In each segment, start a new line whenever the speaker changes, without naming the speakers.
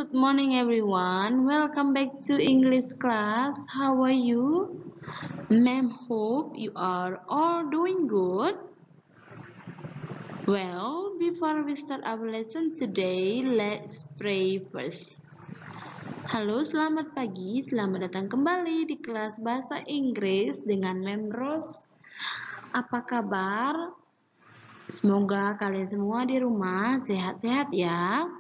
good morning everyone. Welcome back to English class. How are you? Ma'am, hope you are all doing good. Well, before we start our lesson today, let's pray first. Halo, selamat pagi. Selamat datang kembali di kelas bahasa Inggris dengan Ma'am Rose. Apa kabar? Semoga kalian semua di rumah sehat-sehat ya.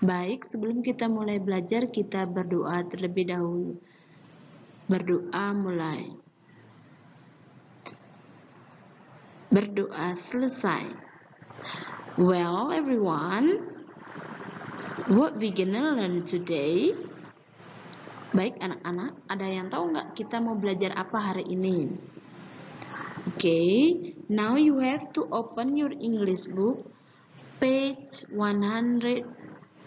Baik, sebelum kita mulai belajar, kita berdoa terlebih dahulu. Berdoa mulai. Berdoa selesai. Well, everyone, what we gonna learn today? Baik, anak-anak, ada yang tahu nggak kita mau belajar apa hari ini? Okay, now you have to open your English book, page 132.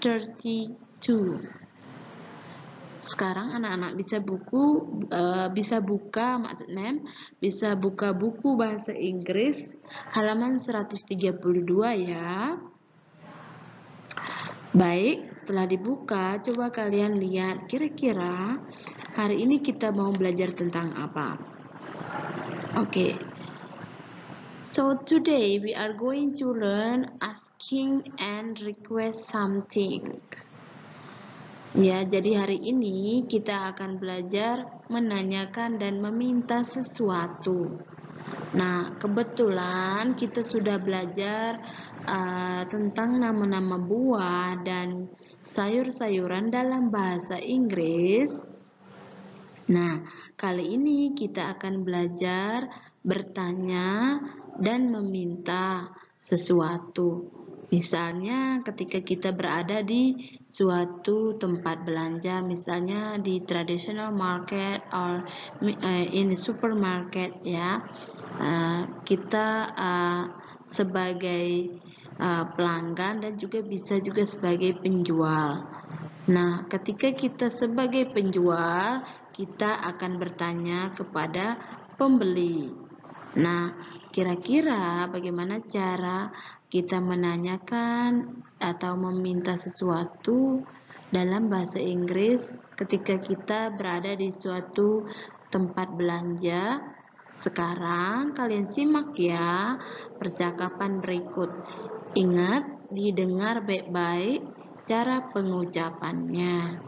Sekarang anak-anak bisa buka buku bahasa Inggris halaman 132 ya. Baik, setelah dibuka, coba kalian lihat kira-kira hari ini kita mau belajar tentang apa. Okay. So today we are going to learn asking and request something. Ya, jadi hari ini kita akan belajar menanyakan dan meminta sesuatu. Nah, kebetulan kita sudah belajar tentang nama-nama buah dan sayur-sayuran dalam bahasa Inggris. Nah, kali ini kita akan belajar bertanya dan meminta sesuatu. Misalnya ketika kita berada di suatu tempat belanja, misalnya di traditional market or in the supermarket ya, kita sebagai pelanggan dan juga bisa juga sebagai penjual. Nah, ketika kita sebagai penjual, kita akan bertanya kepada pembeli. Nah, kira-kira bagaimana cara kita menanyakan atau meminta sesuatu dalam bahasa Inggris ketika kita berada di suatu tempat belanja? Sekarang kalian simak ya percakapan berikut. Ingat, didengar baik-baik cara pengucapannya.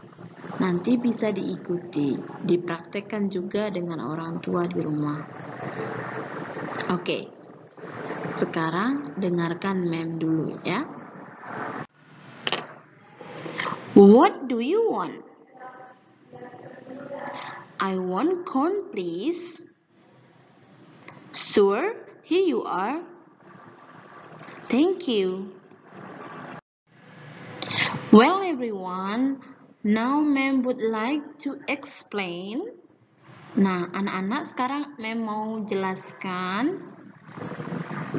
Nanti bisa diikuti, dipraktekkan juga dengan orang tua di rumah. Oke, sekarang dengarkan mem dulu ya. What do you want? I want corn, please. Sure, here you are. Thank you. Well, everyone, now ma'am would like to explain. Nah, anak-anak sekarang ma'am mau jelaskan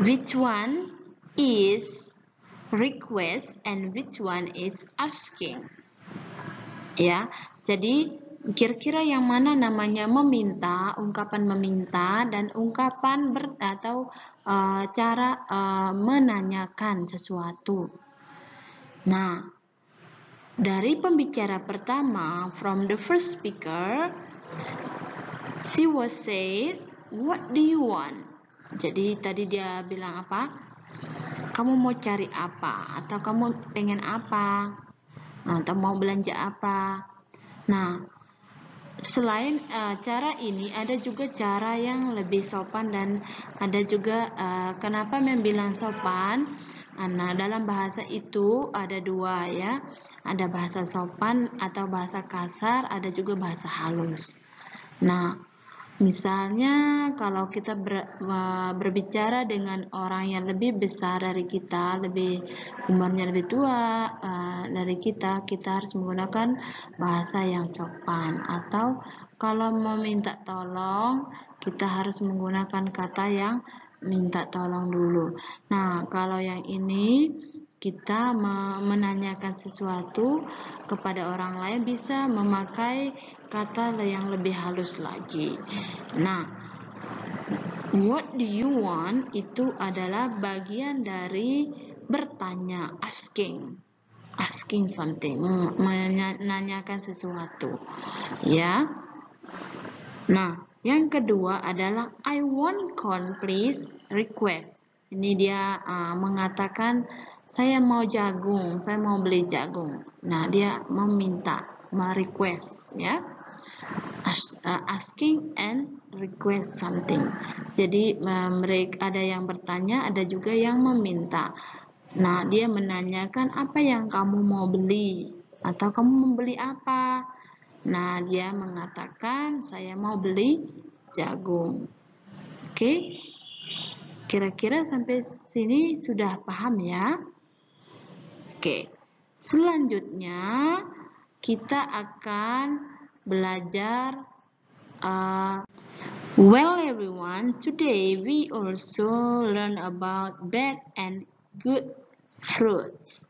which one is request and which one is asking. Ya, jadi kira-kira yang mana namanya meminta, ungkapan meminta dan ungkapan cara menanyakan sesuatu. Nah, dari pembicara pertama, from the first speaker, she was said, what do you want? Jadi tadi dia bilang apa? Kamu mau cari apa? Atau kamu pengen apa? Atau mau belanja apa? Nah, selain cara ini, ada juga cara yang lebih sopan dan ada juga kenapa membilang sopan? Nah, dalam bahasa itu ada dua ya. Ada bahasa sopan atau bahasa kasar, ada juga bahasa halus. Nah, misalnya kalau kita berbicara dengan orang yang lebih besar dari kita, umurnya lebih tua dari kita harus menggunakan bahasa yang sopan. Atau kalau meminta tolong, kita harus menggunakan kata yang minta tolong dulu. Nah, kalau yang ini kita menanyakan sesuatu kepada orang lain bisa memakai kata yang lebih halus lagi. Nah, what do you want itu adalah bagian dari bertanya, asking. asking something, menanyakan sesuatu, ya. Nah, yang kedua adalah I want corn please, request. Ini dia mengatakan saya mau jagung, saya mau beli jagung. Nah, dia meminta, merequest, ya. Asking and request something. Jadi mereka ada yang bertanya, ada juga yang meminta. Nah, dia menanyakan apa yang kamu mau beli atau kamu mau beli apa. Nah, dia mengatakan saya mau beli jagung. Oke. Kira-kira sampai sini sudah paham ya? Oke. Selanjutnya kita akan belajar well everyone, today we also learn about bad and good fruits.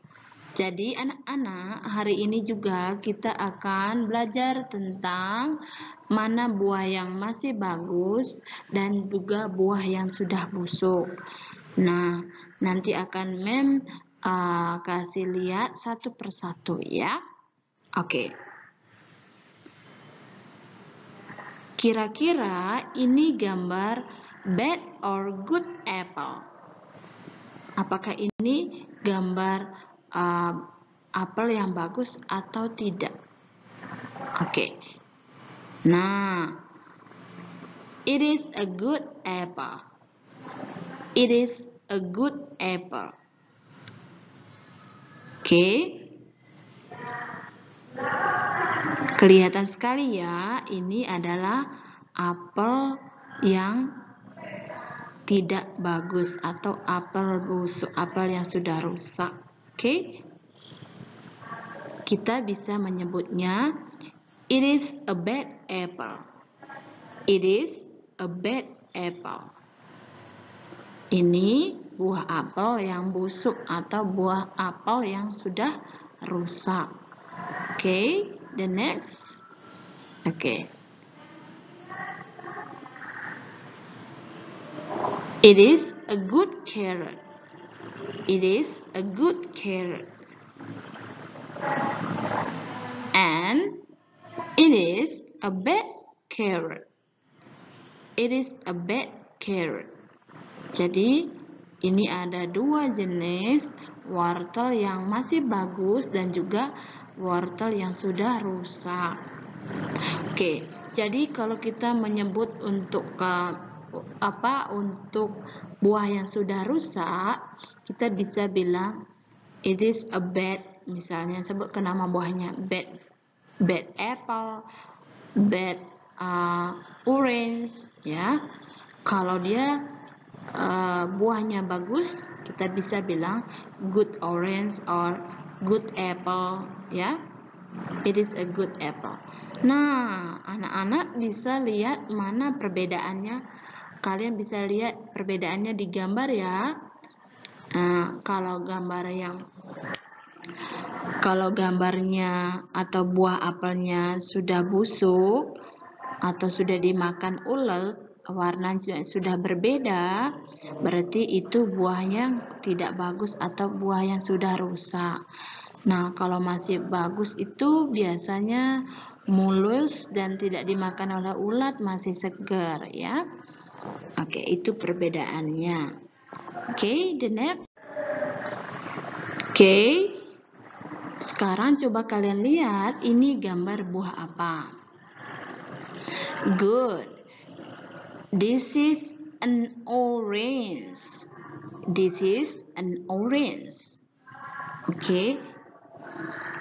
Jadi anak-anak, hari ini juga kita akan belajar tentang mana buah yang masih bagus dan juga buah yang sudah busuk. Nah, nanti akan kasih lihat satu persatu ya. Oke. Kira-kira ini gambar bad or good apple. Apakah ini gambar apel yang bagus atau tidak? Oke. Nah, it is a good apple. It is a good apple. Oke. Kelihatan sekali ya, ini adalah apel yang tidak bagus atau apel busuk, apel yang sudah rusak. Oke. Kita bisa menyebutnya it is a bad apple. It is a bad apple. Ini buah apel yang busuk atau buah apel yang sudah rusak. Oke, the next. Oke. It is a good carrot. It is a good carrot. And it is a bad carrot. It is a bad carrot. Jadi, ini ada dua jenis wortel yang masih bagus dan juga wortel yang sudah rusak. Oke, jadi kalau kita menyebut untuk untuk buah yang sudah rusak, kita bisa bilang it is a bad, misalnya sebut ke nama buahnya bad apple, bad orange, ya. Kalau dia buahnya bagus, kita bisa bilang good orange or good apple, ya. It is a good apple. Nah, anak-anak bisa lihat mana perbedaannya. Kalian bisa lihat perbedaannya di gambar ya. Kalau gambarnya atau buah apelnya sudah busuk atau sudah dimakan ulet, warnanya sudah berbeda, berarti itu buahnya tidak bagus atau buah yang sudah rusak. Nah, kalau masih bagus itu biasanya mulus dan tidak dimakan oleh ulat, masih segar ya. Oke, itu perbedaannya. Oke, the next. Oke. Sekarang coba kalian lihat ini gambar buah apa? Good. This is an orange. This is an orange. Oke.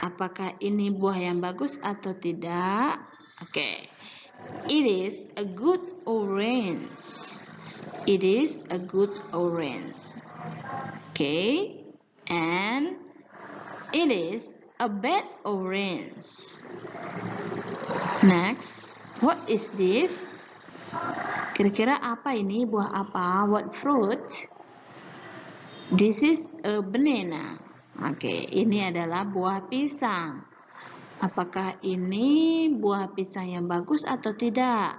Apakah ini buah yang bagus atau tidak? Oke. It is a good orange. It is a good orange. Okay. And it is a bad orange. Next. What is this? Kira-kira apa ini? Buah apa? What fruit? This is a banana. Oke, ini adalah buah pisang. Apakah ini buah pisang yang bagus atau tidak?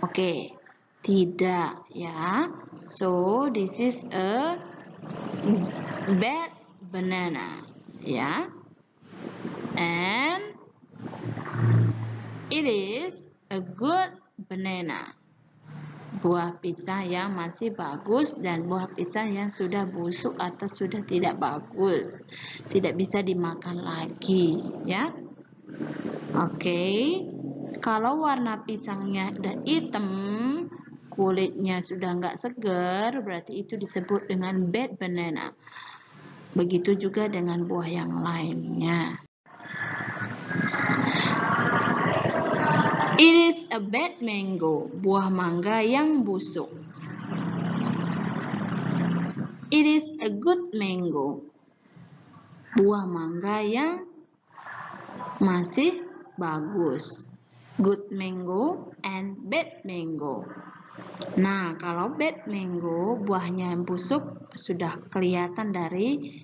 Oke, tidak ya. So, this is a bad banana. ya. And it is a good banana. Buah pisang yang masih bagus dan buah pisang yang sudah busuk atau sudah tidak bagus, tidak bisa dimakan lagi, ya. Oke. Kalau warna pisangnya udah hitam, kulitnya sudah nggak segar, berarti itu disebut dengan bad banana. Begitu juga dengan buah yang lainnya. It is a bad mango, buah mangga yang busuk. It is a good mango, buah mangga yang masih bagus. Good mango and bad mango. Nah, kalau bad mango, buahnya yang busuk sudah kelihatan dari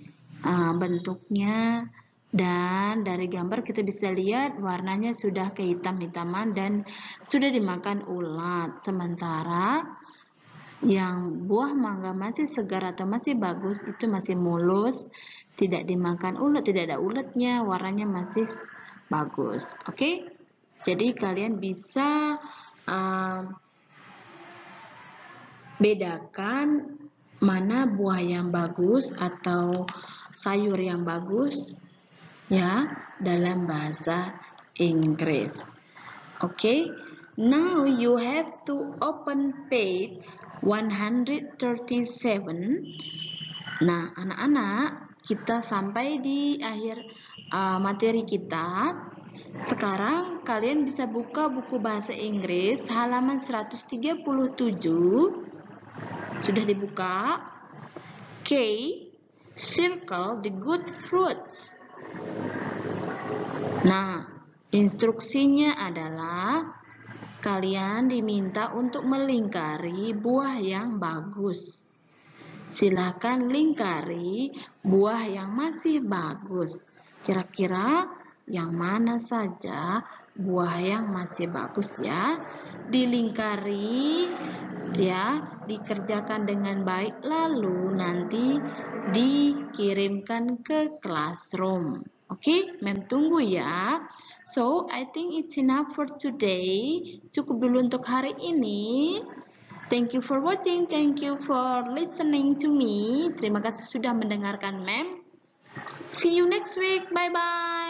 bentuknya. Dan dari gambar kita bisa lihat warnanya sudah kehitam-hitaman dan sudah dimakan ulat. Sementara yang buah mangga masih segar atau masih bagus itu masih mulus, tidak dimakan ulat, tidak ada ulatnya, warnanya masih bagus. Oke? Jadi kalian bisa bedakan mana buah yang bagus atau sayur yang bagus, ya, dalam bahasa Inggris. Okay, now you have to open page 137. Nah, anak-anak, kita sampai di akhir materi kita. Sekarang kalian bisa buka buku bahasa Inggris halaman 137. Sudah dibuka? K. Circle the good fruits. Nah, instruksinya adalah kalian diminta untuk melingkari buah yang bagus. Silakan lingkari buah yang masih bagus. Kira-kira yang mana saja buah yang masih bagus, ya? Dilingkari, ya, dikerjakan dengan baik, lalu nanti dikirimkan ke classroom. Oke, Mem tunggu ya. So, I think it's enough for today. Cukup dulu untuk hari ini. Thank you for watching. Thank you for listening to me. Terima kasih sudah mendengarkan Mem. See you next week. Bye-bye.